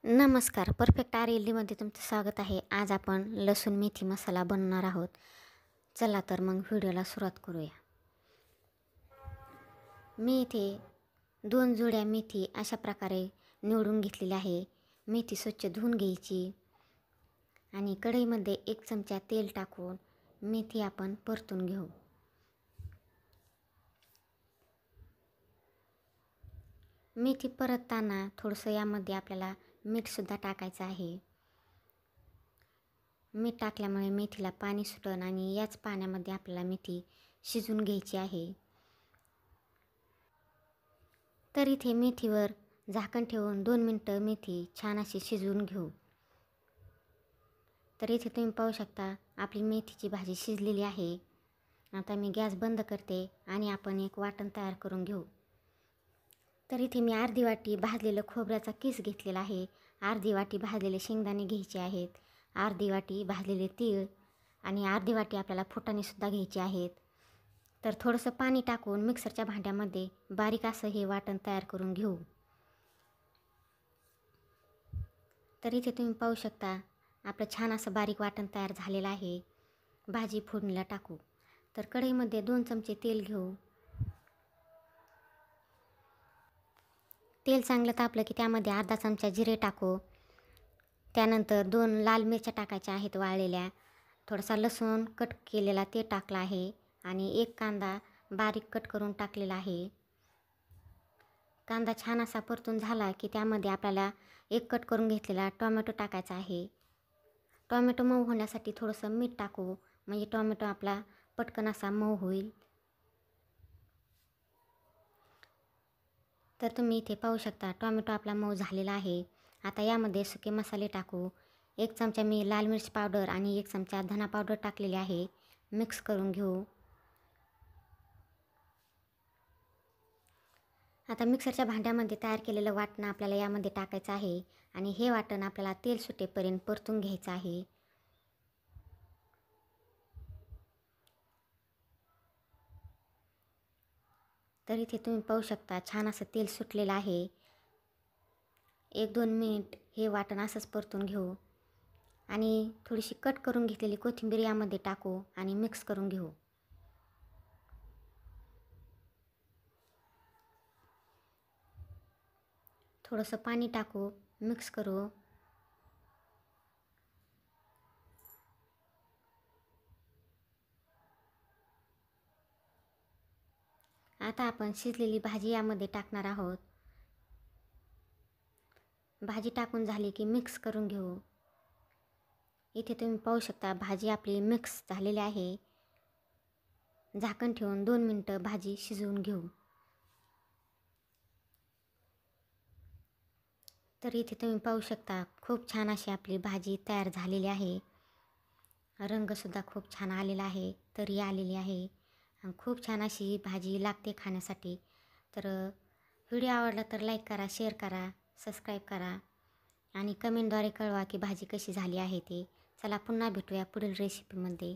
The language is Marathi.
नमस्कार. परफेक्ट RLDमध्ये तुमचं स्वागत आहे. आज आपण लसूण मेथी मसाला बनवणार आहोत. चला तर मग व्हिडिओला सुरुवात करूया. मी इथे 2 जुड्या मेथी अशा प्रकारे निवडून घेतलेली आहे. मेथी स्वच्छ धुवून घ्यायची आणि कढईमध्ये 1 चमचा तेल टाकून मेथी आपण परतून घेऊ. मेथी परतताना थोडंसं यामध्ये आपल्याला मीठसुद्धा टाकायचं आहे. मीठ टाकल्यामुळे मेथीला पाणी सुटन आणि याच पाण्यामध्ये आपल्याला मेथी शिजवून घ्यायची आहे. तर इथे मेथीवर झाकण ठेवून 2 मिनटं मेथी छान अशी शिजवून घेऊ. तर इथे तुम्ही पाहू शकता आपली मेथीची भाजी शिजलेली आहे. आता मी गॅस बंद करते आणि आपण एक वाटण तयार करून घेऊ. तर इथे मी अर्धी वाटी भाजलेलं खोबऱ्याचा किस घेतलेला आहे. अर्धी वाटी भाजलेले शेंगदाणे घ्यायचे आहेत. अर्धी वाटी भाजलेले तीळ आणि अर्धी वाटी आपल्याला फुटाणेसुद्धा घ्यायचे आहेत. तर थोडंसं पाणी टाकून मिक्सरच्या भांड्यामध्ये बारीक असं हे वाटण तयार करून घेऊ. तर इथे तुम्ही पाहू शकता आपलं छान असं बारीक वाटण तयार झालेलं आहे. भाजी फोडणीला टाकू. तर कढईमध्ये 2 चमचे तेल घेऊ. तेल चांगलं तापलं की त्यामध्ये अर्धा चमचा जिरे टाकू. त्यानंतर 2 लाल मिरच्या टाकायच्या आहेत वाळलेल्या. थोडासा लसूण कट केलेला ते टाकला आहे आणि 1 कांदा बारीक कट करून टाकलेला आहे. कांदा छान असा परतून झाला की त्यामध्ये आपल्याला 1 कट करून घेतलेला टोमॅटो टाकायचा आहे. टोमॅटो मऊ होण्यासाठी थोडंसं मीठ टाकू, म्हणजे टोमॅटो आपला पटकन असा मऊ होईल. तर तुम्ही इथे पाहू शकता टोमॅटो आपला मऊ झालेला आहे. आता यामध्ये सुके मसाले टाकू. 1 चमचा मी लाल मिरची पावडर आणि 1 चमचा धना पावडर टाकलेली आहे. मिक्स करून घेऊ. आता मिक्सरच्या भांड्यामध्ये तयार केलेलं वाटण आपल्याला यामध्ये टाकायचं आहे आणि हे वाटण आपल्याला तेल सुटेपर्यंत परतून घ्यायचं आहे. तर इथे तुम्ही पाहू शकता छान असं तेल सुटलेलं आहे. 1-2 मिनिट हे वाटण असंच परतून घेऊ आणि थोडीशी कट करून घेतलेली कोथिंबीर यामध्ये टाकू आणि मिक्स करून घेऊ. थोडंसं पाणी टाकू, मिक्स करू. आता आपण शिजलेली भाजी यामध्ये टाकणार आहोत. भाजी टाकून झाली की मिक्स करून घेऊ. इथे तुम्ही पाहू शकता भाजी आपली मिक्स झालेली आहे. झाकण ठेवून 2 मिनटं भाजी शिजवून घेऊ. तर इथे तुम्ही पाहू शकता खूप छान अशी आपली भाजी तयार झालेली आहे. रंगसुद्धा खूप छान आलेला आहे, तरी आलेली आहे आणि खूप छान अशी भाजी लागते खाण्यासाठी. तर व्हिडिओ आवडला तर लाईक करा, शेअर करा, सबस्क्राईब करा आणि कमेंटद्वारे कळवा की भाजी कशी झाली आहे ते. चला पुन्हा भेटूया पुढील रेसिपीमध्ये.